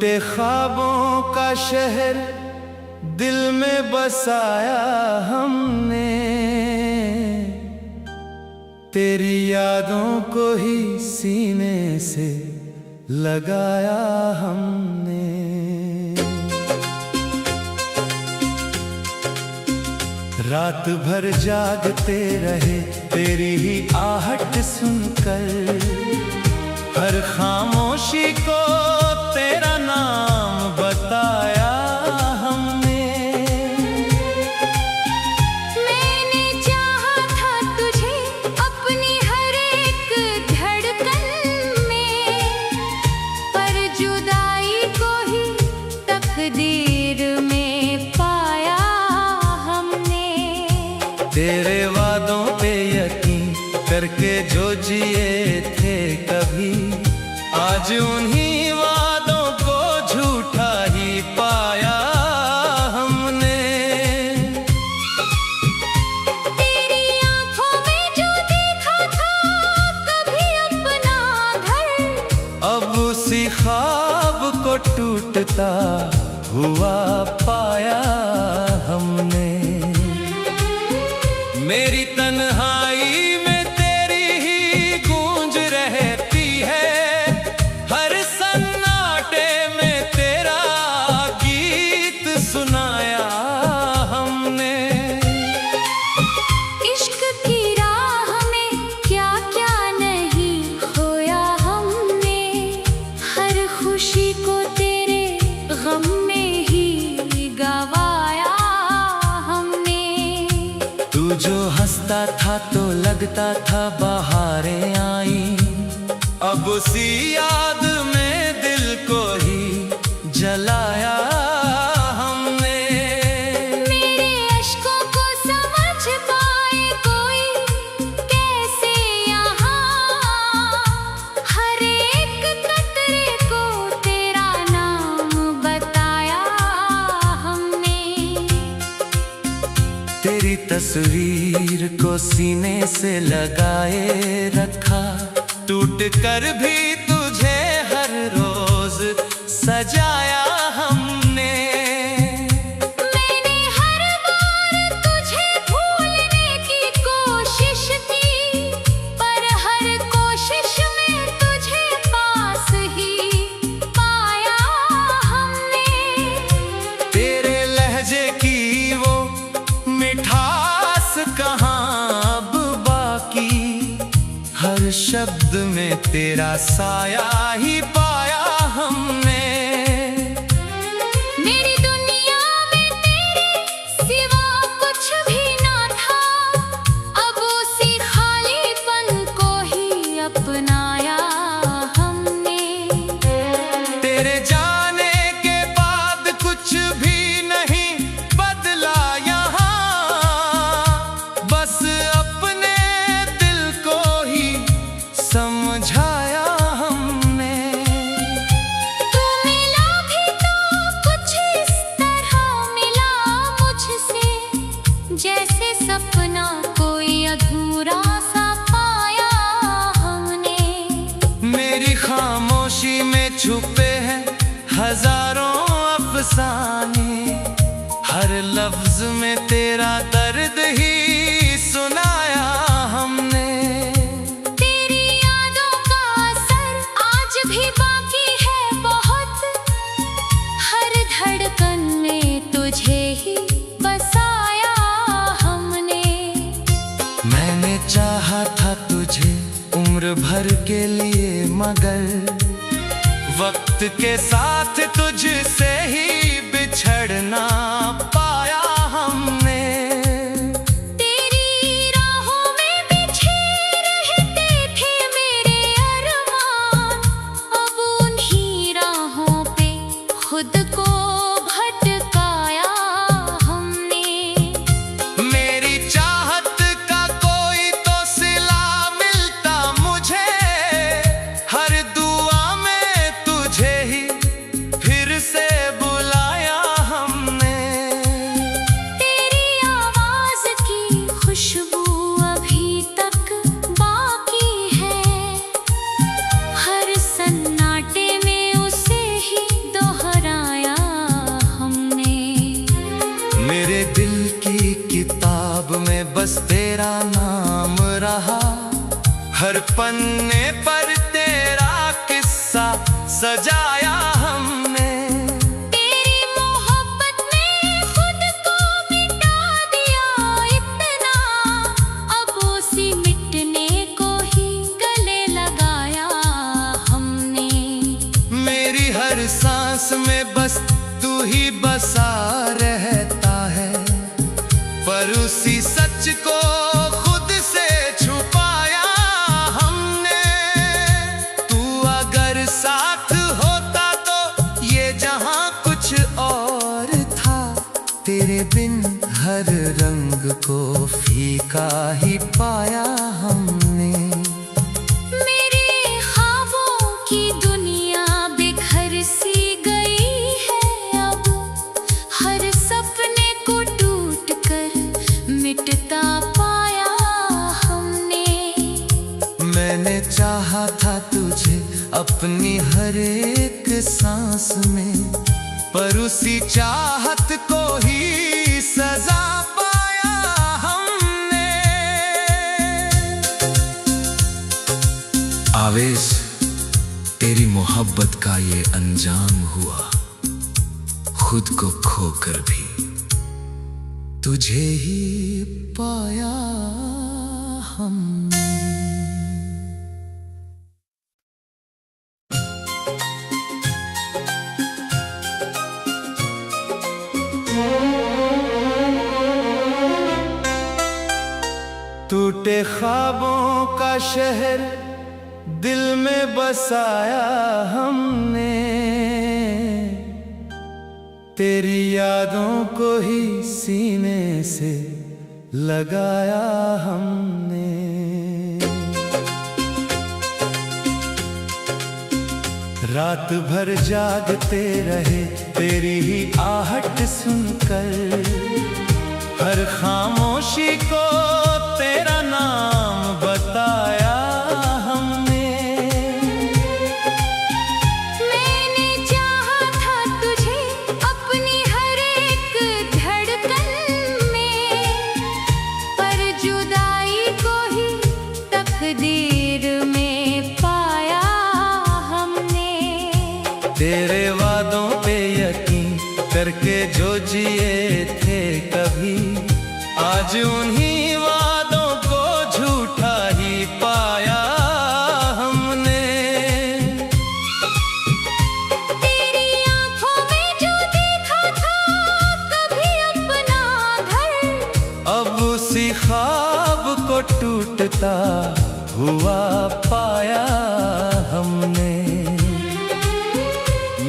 टूटे ख्वाबों का शहर दिल में बसाया हमने, तेरी यादों को ही सीने से लगाया हमने। रात भर जागते रहे तेरी ही आहट सुनकर, हर खामोशी को तेरा नाम बताया हमने। मैंने चाहा था तुझे अपनी हर एक धड़कन में, पर जुदाई को ही तकदीर में पाया हमने। तेरे वादों पे यकीन करके जो जिए थे कभी, आज उन्हीं वादों को झूठा ही पाया हमने। तेरी आंखों में जो देखा था कभी अपना घर, अब उसी ख्वाब को टूटता हुआ पाया हमने। मेरी तन्हाई में तेरी ही गूंज रहती है, हर सन्नाटे में तेरा गीत सुनाया हमने। इश्क की राह में क्या क्या नहीं खोया हमने, हर खुशी को तेरे गम में ही गवाया हमने। तू जो हंसता था तो लगता था बहारें आई, अब उसी याद में दिल को ही जलाया हमने। मेरे अश्कों को समझ पाए कोई कैसे यहाँ, हर एक कतरे को तेरा नाम बताया हमने। तेरी तस्वीर को सीने से लगाए रखा, टूट कर भी तुझे हर रोज सजाया हमने। मैंने हर बार तुझे भूलने की कोशिश की, पर हर कोशिश में तुझे पास ही पाया हमने। तेरे लहजे की वो मिठास कहाँ अब बाकी, हर शब्द में तेरा साया ही पाया हमने। मेरी दुनिया में तेरे सिवा कुछ भी ना था, अब उसी खालीपन को ही अपनाया हमने। तेरे जाने के बाद कुछ भी नहीं बदला यहाँ, बस अपने दिल को ही समझाया हमने। तू मिला भी तो कुछ इस तरह मिला मुझसे, जैसे सपना कोई अधूरा सा पाया हमने। मेरी खामोशी में छुपे हैं हजारों अफसाने, हर लफ्ज में तेरा दर्द ही सुनाया हमने। तेरी यादों का असर आज भी बाकी है बहुत, हर धड़कन में तुझे ही बसाया हमने। मैंने चाहा था तुझे उम्र भर के लिए, मगर वक्त के साथ तुझसे ही बिछड़ना पाया हमने। तेरी राहों में बिछे रहते थे मेरे अरमान, अब उन्हीं राहों पे खुद को भटकाया हमने। मेरी चाहत का कोई तो सिला मिलता मुझे, हर दुआ में तुझे ही फिर से मेरे दिल की किताब में बस तेरा नाम रहा, हर पन्ने पर तेरा किस्सा सजाया हमने। तेरी मोहब्बत ने खुद को मिटा दिया इतना, अब उसी मिटने को ही गले लगाया हमने। मेरी हर सांस में बस तू ही बसा रहता है, पर उसी सच को खुद से छुपाया हमने। तू अगर साथ होता तो ये जहां कुछ और था, तेरे बिन हर रंग को फीका ही पाया हमने। मेरे ख्वाबों की दुनिया बिखर सी गई है अब, हर सपने को टूट कर मिटता पाया हमने। मैंने चाहा था तुझे अपनी हर एक सांस में, पर उसी चाहत को ही सजा पाया हमने। आवेश, तेरी मोहब्बत का ये अंजाम हुआ, खुद को खोकर भी तुझे ही पाया हमने। टूटे ख्वाबों का शहर दिल में बसाया हमने, तेरी यादों को ही सीने से लगाया हमने। रात भर जागते रहे तेरी ही आहट सुनकर, हर खामोशी को तेरा नाम बताया हमने। मैंने चाहा था तुझे अपनी हर एक धड़कन में, पर जुदाई को ही तकदीर में पाया हमने। तेरे वादों पे यकीन करके जो जिए थे कभी, आज उन्हीं वादों को झूठा ही पाया हमने। तेरी आंखों में जो देखा था कभी अपना घर, अब उसी ख्वाब को टूटता हुआ पाया हमने।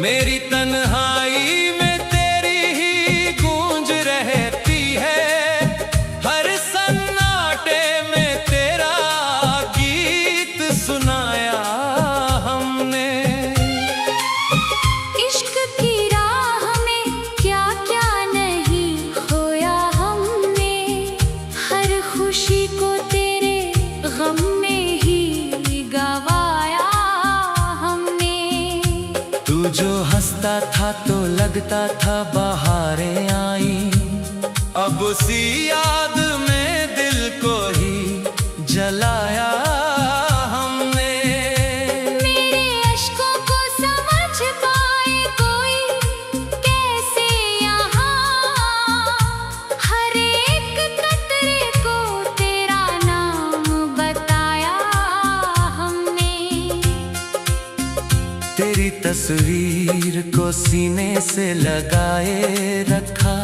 मेरी तन्हाई में तेरी ही गूंज रहती है, हर सन्नाटे में तेरा गीत सुनाया हमने। इश्क की राह में क्या क्या नहीं खोया हमने, हर खुशी को तेरे गम में ही गवाया हमने। तू जो हंसता था तो लगता था बहारें आई, अब उसी याद में दिल को ही जलाया हमने। मेरे अश्कों को समझ पाए कोई कैसे यहाँ, हर एक कतरे को तेरा नाम बताया हमने। तेरी तस्वीर को सीने से लगाए रखा,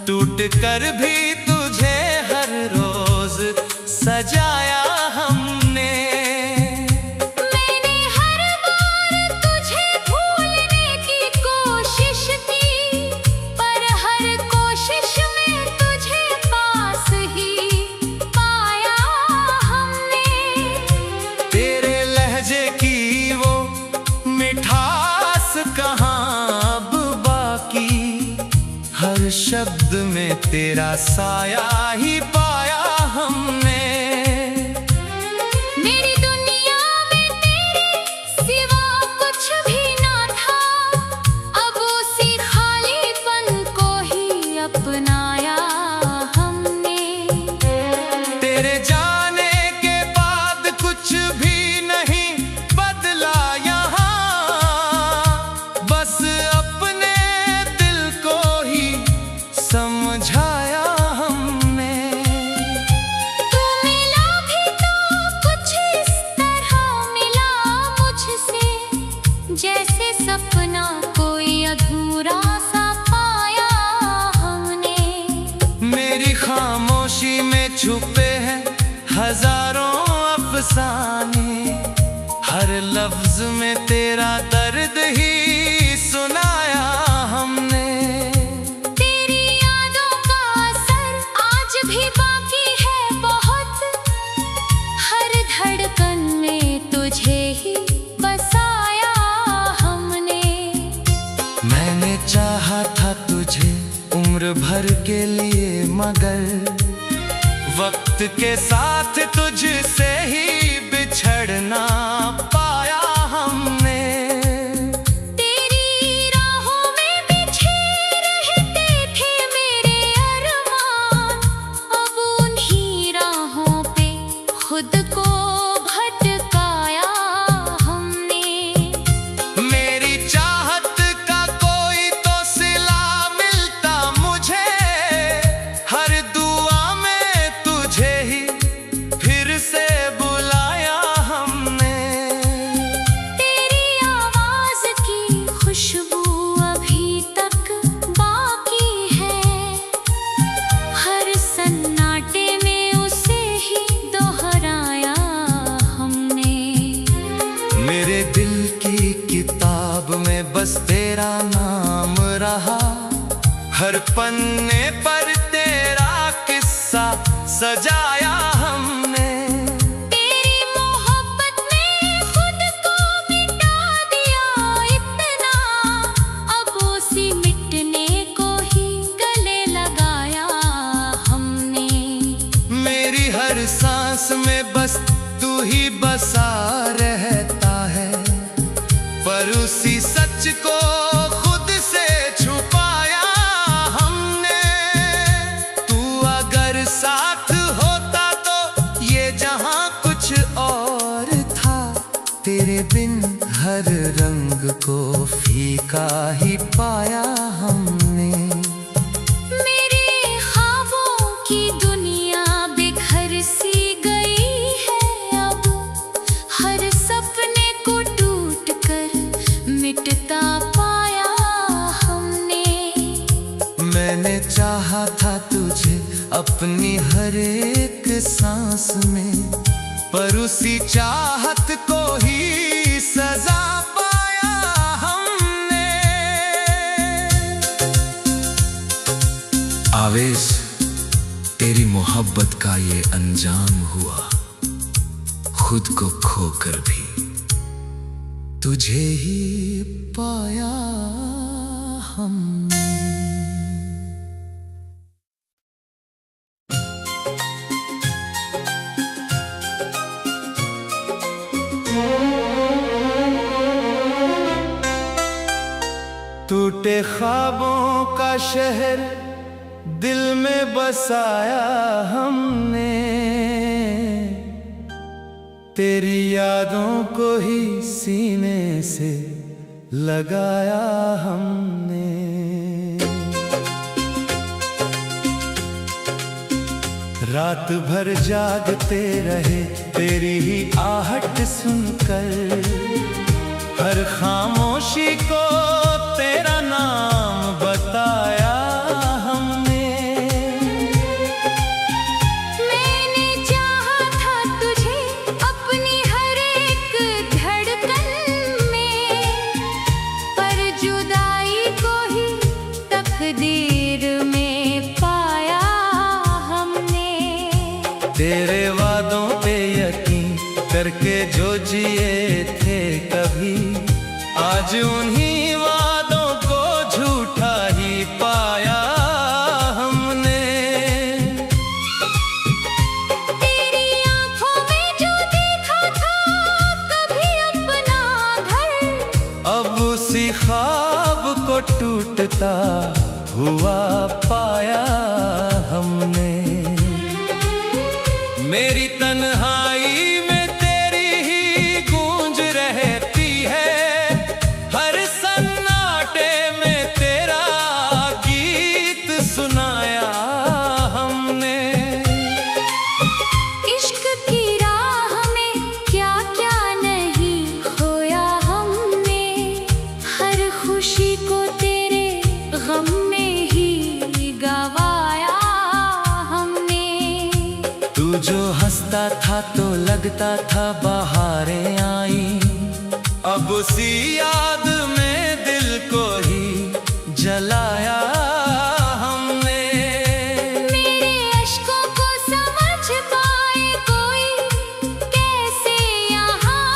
टूट कर भी तुझे हर रोज सजाया हमने। मैंने हर बार तुझे भूलने की कोशिश की, पर हर कोशिश में तुझे पास ही पाया हमने। तेरे लहजे की वो मिठास कहाँ अब बाकी, हर शब्द में तेरा साया ही पाया हमने। मेरी दुनिया में तेरे सिवा कुछ भी ना था, अब उसी खालीपन को ही अपनाया समझाया हमने। तू मिला भी तो कुछ इस तरह मिला मुझसे, जैसे सपना कोई अधूरा सा पाया हमने। मेरी खामोशी में छुपे हैं हजारों अफसाने, हर लफ्ज में तेरा दर्द ही सुनाया हमने। तेरी यादों का असर आज भी बाकी है बहुत, हर धड़कन में तुझे ही बसाया हमने। मैंने चाहा था तुझे उम्र भर के लिए, मगर वक्त के साथ तुझसे ही बिछड़ना पाया हमने। तेरी राहों में बिछे रहते थे मेरे अरमान, अब उन्हीं राहों पे खुद को भटकाया हमने। मेरी चाहत का कोई तो सिला मिलता मुझे, हर दुआ में तुझे ही फिर से बुलाया हमने। तेरी आवाज की खुशबू अभी तक बाकी है, हर सन्नाटे में उसे ही दोहराया हमने। मेरे दिल की किताब में बस तेरा नाम रहा, हर पन्ने पर तेरा किस्सा सजाया हमने। तेरी मोहब्बत में खुद को मिटा दिया इतना, अब उसी मिटने को ही गले लगाया हमने। मेरी हर सांस में बस तू ही बसा रहता है, पर उसी सच को खुद से छुपाया हमने। तू अगर साथ होता तो ये जहां कुछ और था, तेरे बिन हर रंग को फीका ही पाया हमने। मेरे ख्वाबों की दुनिया बिखर सी गई है अब, हर सपने को टूट कर मिटता पाया हमने। मैंने चाहा था तुझे अपनी हर एक सांस में, पर उसी चाहत को ही सजा पाया हमने। आवेश, तेरी मोहब्बत का ये अंजाम हुआ, खुद को खोकर भी तुझे ही पाया हमने। टूटे ख्वाबों का शहर दिल में बसाया हमने, तेरी यादों को ही सीने से लगाया हमने। रात भर जागते रहे तेरी ही आहट सुनकर, हर खामोशी को तेरा नाम बताया हमने। मैंने चाहा था तुझे अपनी हर एक धड़कन में, पर जुदाई को ही तकदीर में पाया हमने। तेरे वादों पे यकीन करके जो जिए थे कभी, आज उन्हीं वादों को झूठा ही पाया हमने। तेरी आंखों में जो देखा था कभी अपना घर, अब उसी ख्वाब को टूटता हुआ पाया हमने। मेरी तन्हाई में तेरी ही गूंज रहती है, हर सन्नाटे में तेरा गीत सुनाया तू जो हंसता था तो लगता था बहारें आई, अब उसी याद में दिल को ही जलाया हमने। मेरे अश्कों को समझ पाए कोई कैसे यहाँ,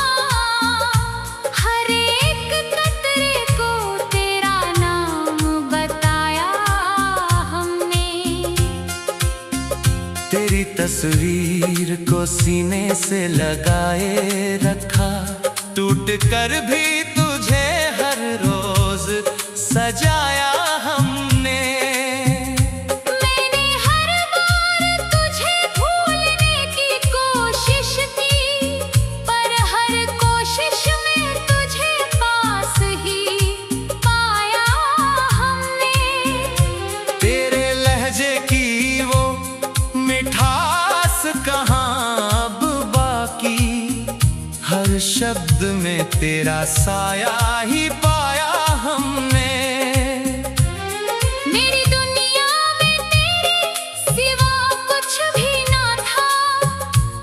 हर एक कतरे को तेरा नाम बताया हमने। तेरी तस्वीर को सीने से लगाए रखा, टूट कर भी तुझे हर रोज सजाया हमने। मैंने हर बार तुझे भूलने की कोशिश की, पर हर कोशिश में तुझे पास ही पाया हमने। तेरे लहजे की वो मिठास कहाँ अब बाकी, हर शब्द में तेरा साया ही पाया हमने। मेरी दुनिया में तेरे सिवा कुछ भी ना था,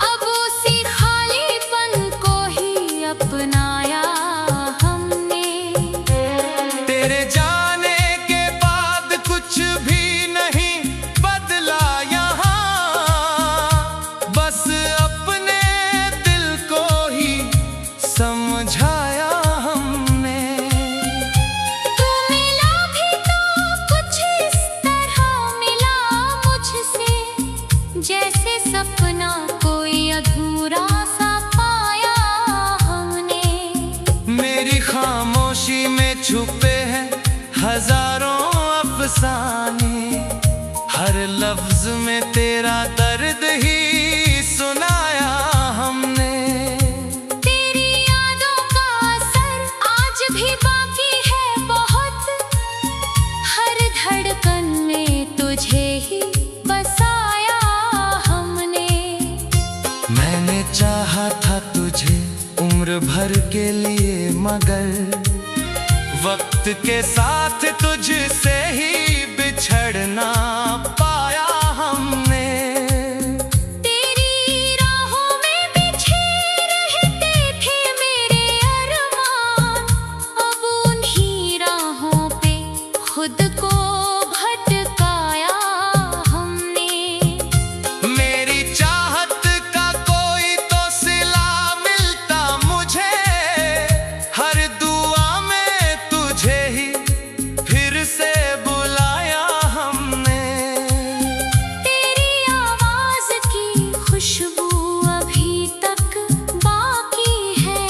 अब उसी खालीपन को ही अपनाया हमने। तेरे जाने के बाद कुछ भी नहीं बदला यहाँ, बस अपने दिल को ही समझाया हमने। तू मिला भी तो कुछ इस तरह मिला मुझसे, जैसे सपना कोई अधूरा सा पाया हमने। मेरी खामोशी में छुपे हैं हजारों अफसाने, हर लफ्ज में तेरा दर्द ही सुनाया हमने। तेरी यादों का असर आज भी बाकी है बहुत, हर धड़कन में तुझे ही बसाया हमने। मैंने चाहा था तुझे उम्र भर के लिए, मगर वक्त के साथ तुझसे ही बिछड़ना पाया हमने। तेरी राहों में बिछे रहते थे मेरे अरमान, अब उन्हीं राहों पे खुद को भटकाया हमने। मेरी चाहत का कोई तो सिला मिलता मुझे, हर दुआ में तुझे ही फिर से बुलाया हमने। तेरी आवाज की खुशबू अभी तक बाकी है,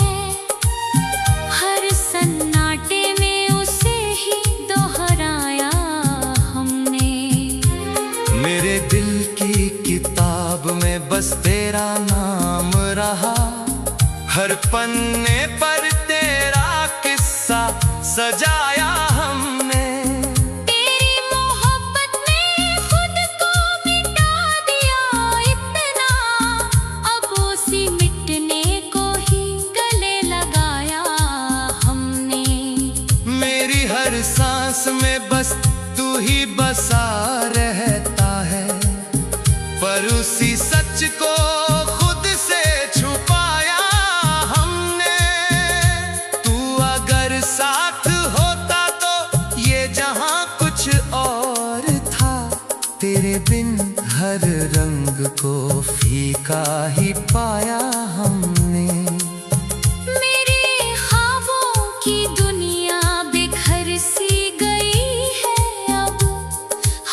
हर सन्नाटे में उसे ही दोहराया हमने। मेरे दिल की किताब में बस तेरा नाम रहा, हर पन्ने पर तेरा किस्सा सजाया हमने। तेरी मोहब्बत ने खुद को मिटा दिया इतना, अब उसी मिटने को ही गले लगाया हमने। मेरी हर सांस में बस तू ही बसा रहता है, पर उसी सच को खुद से छुपाया हमने। तू अगर साथ होता तो ये जहां कुछ और था, तेरे बिन हर रंग को फीका ही पाया हमने। मेरे ख्वाबों की दुनिया बिखर सी गई है अब,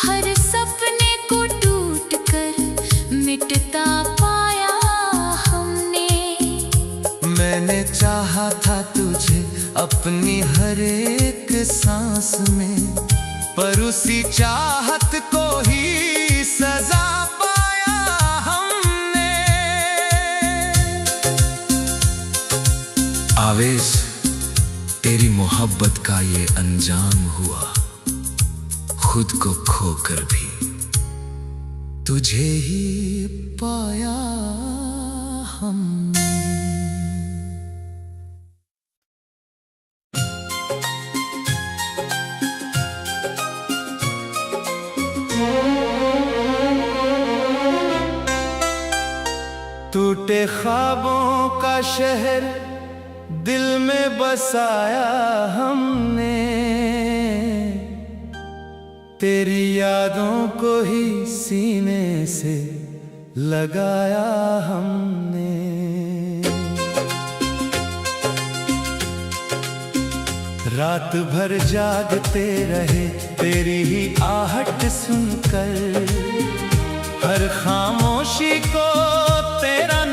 हर सपने को टूट कर मिटता पाया हमने। मैंने चाहा था तुझे अपनी हर एक सांस में, पर उसी चाहत को ही सजा पाया हमने। आवेश, तेरी मोहब्बत का ये अंजाम हुआ, खुद को खोकर भी तुझे ही पाया हमने। टूटे ख्वाबों का शहर दिल में बसाया हमने, तेरी यादों को ही सीने से लगाया हमने। रात भर जागते रहे तेरी ही आहट सुनकर, हर खामोशी को तेरा